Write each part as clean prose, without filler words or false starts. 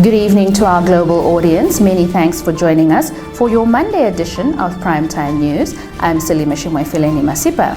Good evening to our global audience. Many thanks for joining us for your Monday edition of Primetime News. I'm Selima Shimoifileni Masipa.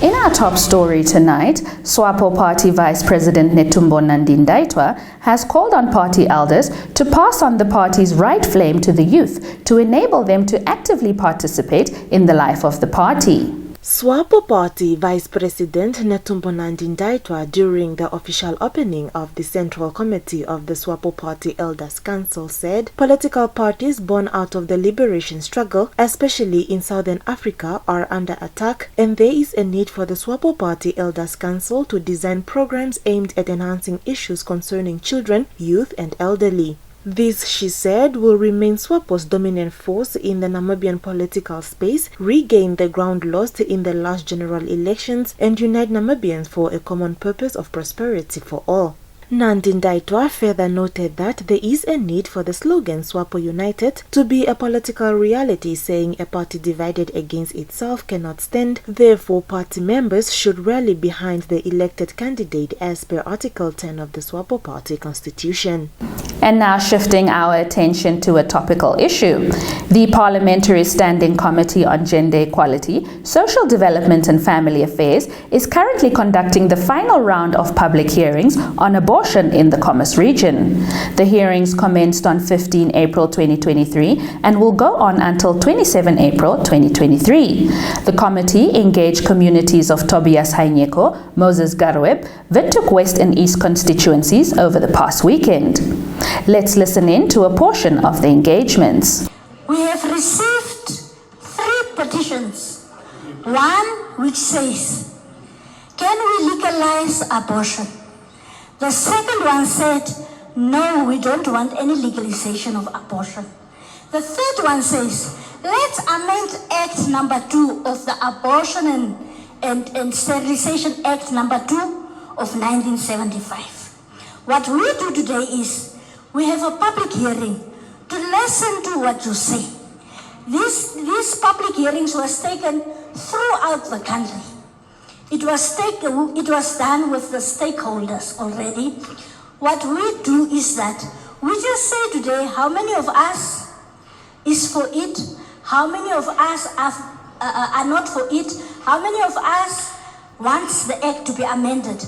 In our top story tonight, SWAPO Party Vice President Netumbo Nandi-Ndaitwah has called on party elders to pass on the party's right flame to the youth to enable them to actively participate in the life of the party. SWAPO Party Vice President Netumbo Nandi-Ndaitwah, during the official opening of the Central Committee of the SWAPO Party Elders Council, said political parties born out of the liberation struggle, especially in Southern Africa, are under attack, and there is a need for the SWAPO Party Elders Council to design programs aimed at enhancing issues concerning children, youth and elderly. This, she said, will remain SWAPO's dominant force in the Namibian political space, regain the ground lost in the last general elections, and unite Namibians for a common purpose of prosperity for all. Nandi-Ndaitwah further noted that there is a need for the slogan SWAPO United to be a political reality, saying a party divided against itself cannot stand. Therefore, party members should rally behind the elected candidate as per Article 10 of the SWAPO Party Constitution. And now shifting our attention to a topical issue. The Parliamentary Standing Committee on Gender Equality, Social Development and Family Affairs is currently conducting the final round of public hearings on abortion in the Commerce region. The hearings commenced on 15 April 2023 and will go on until 27 April 2023. The committee engaged communities of Tobias Hainyeko, Moses Garweb, Windhoek West and East constituencies over the past weekend. Let's listen in to a portion of the engagements. We have received 3 petitions. One which says, can we legalize abortion? The second one said, no, we don't want any legalization of abortion. The third one says, let's amend Act number 2 of the Abortion and Sterilization Act number 2 of 1975. What we do today is, we have a public hearing to listen to what you say. These public hearings was taken throughout the country. It was done with the stakeholders already. What we do is that we just say today how many of us is for it, how many of us are not for it, how many of us wants the act to be amended.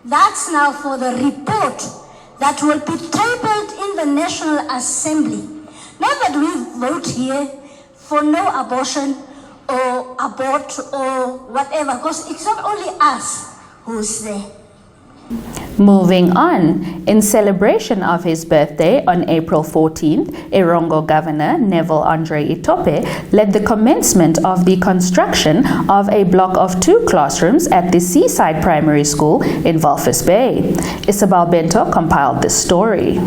That's now for the report that will be tabled in the National Assembly. Not that we vote here for no abortion or abort or whatever, because it's not only us who's there. Moving on, in celebration of his birthday on April 14th, Erongo Governor Neville Andre Itope led the commencement of the construction of a block of 2 classrooms at the Seaside Primary School in Walvis Bay. Isabel Bento compiled this story.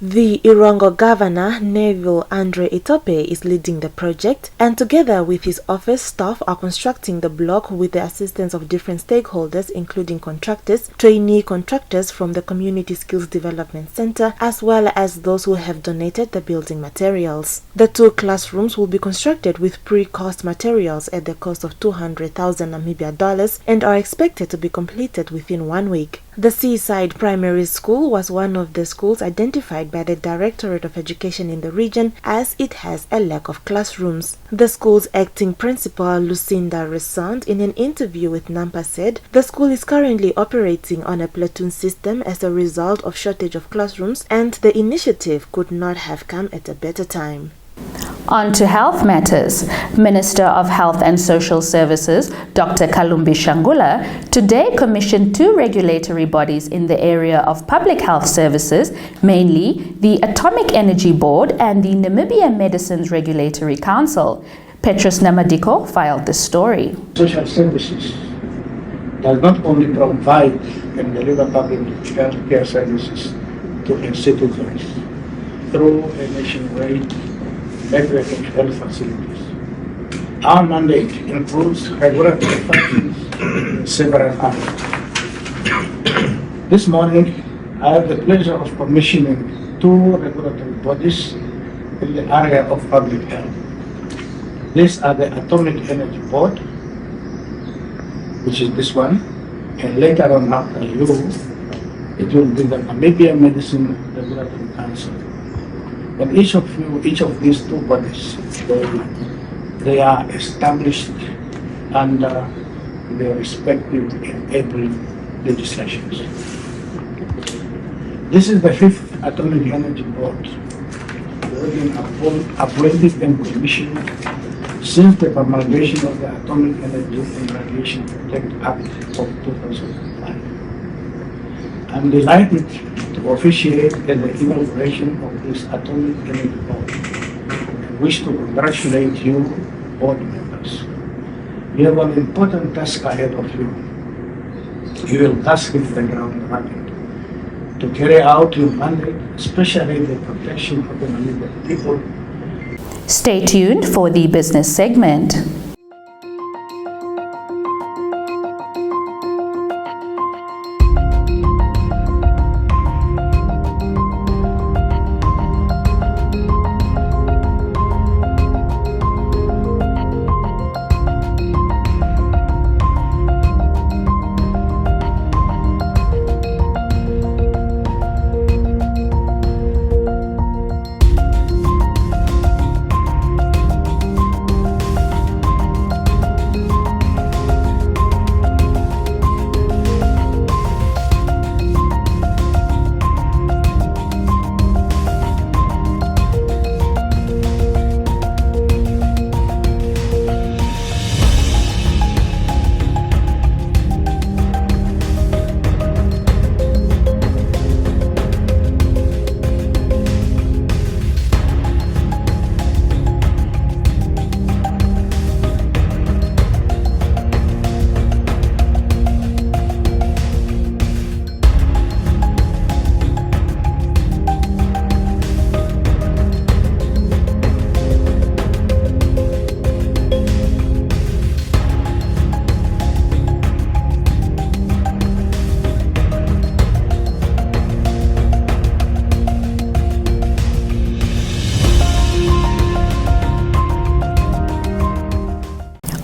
The Erongo Governor, Neville Andre Itope, is leading the project, and together with his office staff are constructing the block with the assistance of different stakeholders, including contractors, trainee contractors from the Community Skills Development Center, as well as those who have donated the building materials. The 2 classrooms will be constructed with pre-cost materials at the cost of 200,000 Namibia dollars and are expected to be completed within 1 week. The Seaside Primary School was one of the schools identified by the Directorate of Education in the region as it has a lack of classrooms. The school's acting principal, Lucinda Resant, in an interview with Nampa said the school is currently operating on a platoon system as a result of shortage of classrooms, and the initiative could not have come at a better time. On to health matters. Minister of Health and Social Services, Dr. Kalumbi Shangula, today commissioned 2 regulatory bodies in the area of public health services, mainly the Atomic Energy Board and the Namibia Medicines Regulatory Council. Petrus Namadiko filed this story. Social services does not only provide and deliver public health care services to its citizens through a nationwide network of health facilities. Our mandate includes regulatory functions in several areas. This morning, I have the pleasure of commissioning 2 regulatory bodies in the area of public health. These are the Atomic Energy Board, which is this one, and later on after you, it will be the Namibia Medicine Regulatory Council. And each of these two bodies, they are established under their respective enabling legislations. This is the fifth Atomic Energy Board, being appointed and commissioned since the promulgation of the Atomic Energy and Radiation Protect Act of 2005. I'm delighted to officiate the inauguration of this Atomic Energy Board. I wish to congratulate you, board members. You have an important task ahead of you. You will thus hit the ground running to carry out your mandate, especially the protection of the Namibian people. Stay tuned for the business segment.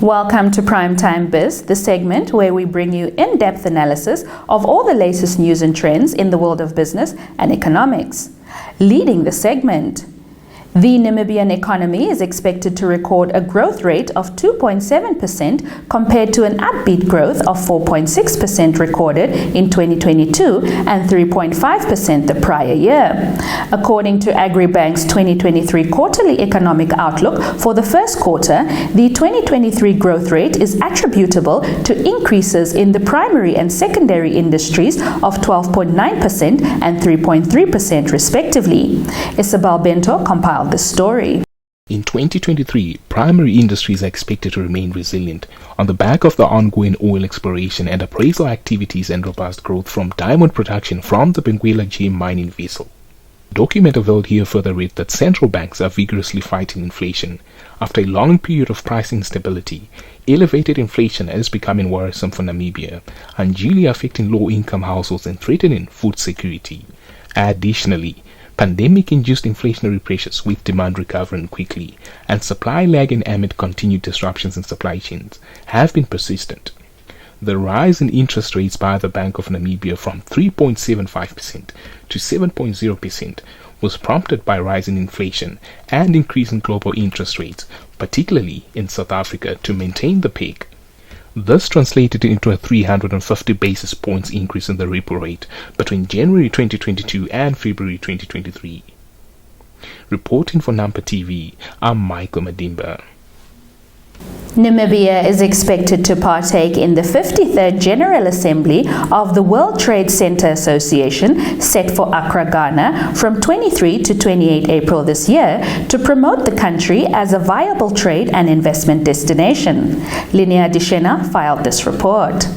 Welcome to Primetime Biz, the segment where we bring you in-depth analysis of all the latest news and trends in the world of business and economics. Leading the segment, the Namibian economy is expected to record a growth rate of 2.7% compared to an upbeat growth of 4.6% recorded in 2022 and 3.5% the prior year. According to Agribank's 2023 quarterly economic outlook for the first quarter, the 2023 growth rate is attributable to increases in the primary and secondary industries of 12.9% and 3.3% respectively. Isabel Bento compiled the story. In 2023, primary industries are expected to remain resilient on the back of the ongoing oil exploration and appraisal activities and robust growth from diamond production from the Benguela gem mining vessel. The document availed here further read that central banks are vigorously fighting inflation. After a long period of pricing stability, elevated inflation is becoming worrisome for Namibia, unduly affecting low-income households and threatening food security. Additionally, pandemic-induced inflationary pressures with demand recovering quickly and supply lagging amid continued disruptions in supply chains have been persistent. The rise in interest rates by the Bank of Namibia from 3.75% to 7.0% was prompted by rising inflation and increasing global interest rates, particularly in South Africa, to maintain the peg. This translated into a 350 basis points increase in the repo rate between January 2022 and February 2023. Reporting for Nampa TV, I'm Michael Madimba. Namibia is expected to partake in the 53rd General Assembly of the World Trade Center Association, set for Accra, Ghana, from 23 to 28 April this year, to promote the country as a viable trade and investment destination. Linnea Dishena filed this report.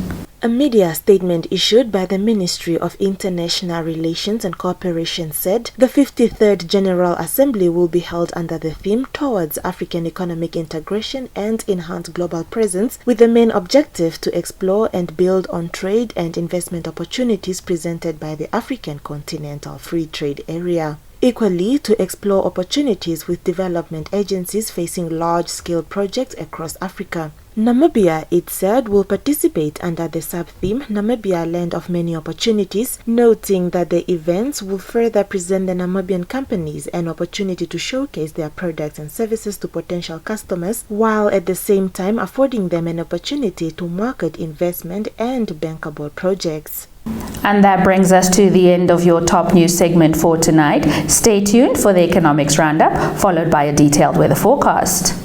A media statement issued by the Ministry of International Relations and Cooperation said the 53rd General Assembly will be held under the theme Towards African Economic Integration and Enhanced Global Presence, with the main objective to explore and build on trade and investment opportunities presented by the African Continental Free Trade Area. Equally, to explore opportunities with development agencies facing large-scale projects across Africa. Namibia, it said, will participate under the sub-theme Namibia Land of Many Opportunities, noting that the events will further present the Namibian companies an opportunity to showcase their products and services to potential customers, while at the same time affording them an opportunity to market investment and bankable projects. And that brings us to the end of your top news segment for tonight. Stay tuned for the economics roundup, followed by a detailed weather forecast.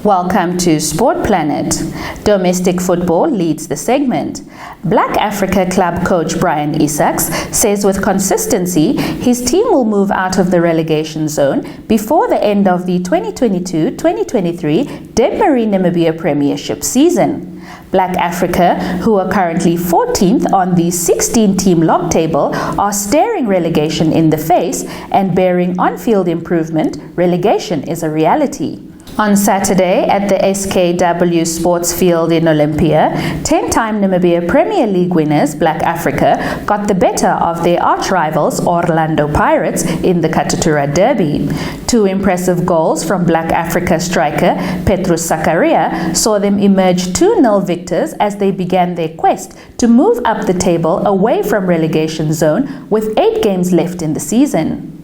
Welcome to Sport Planet. Domestic football leads the segment. Black Africa club coach Brian Isaacs says with consistency, his team will move out of the relegation zone before the end of the 2022-2023 Debmarine Namibia Premiership season. Black Africa, who are currently 14th on the 16-team log table, are staring relegation in the face and bearing on-field improvement. Relegation is a reality. On Saturday at the SKW Sports Field in Olympia, 10-time Namibia Premier League winners Black Africa got the better of their arch-rivals Orlando Pirates in the Katutura Derby. 2 impressive goals from Black Africa striker Petrus Zakaria saw them emerge 2-0 victors as they began their quest to move up the table away from relegation zone with 8 games left in the season.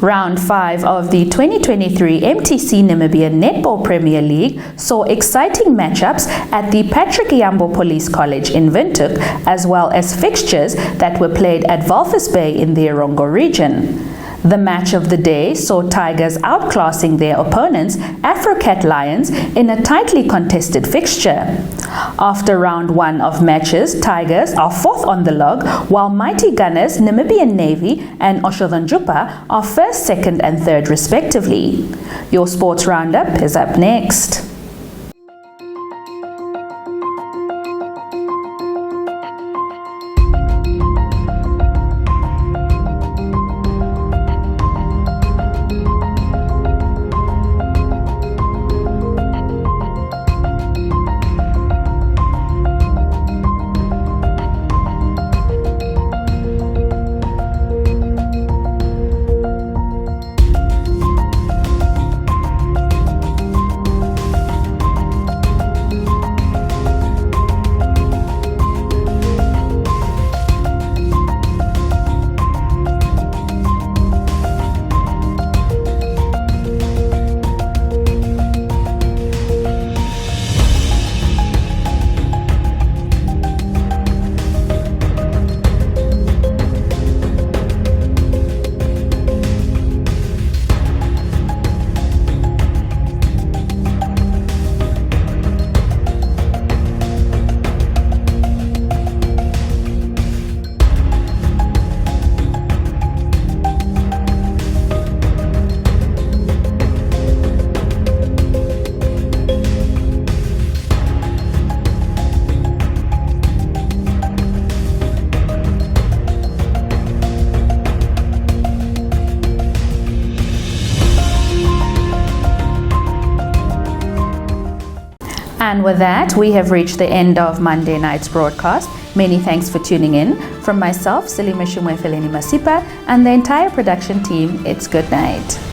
Round 5 of the 2023 MTC Namibia Netball Premier League saw exciting matchups at the Patrick Yambo Police College in Windhoek, as well as fixtures that were played at Walvis Bay in the Erongo region. The match of the day saw Tigers outclassing their opponents, Afrocat Lions, in a tightly contested fixture. After round 1 of matches, Tigers are 4th on the log, while Mighty Gunners, Namibian Navy and Oshodanjupa are 1st, 2nd and 3rd respectively. Your sports roundup is up next. And with that, we have reached the end of Monday night's broadcast. Many thanks for tuning in. From myself, Selima Shumwefeleni Masipa, and the entire production team, it's good night.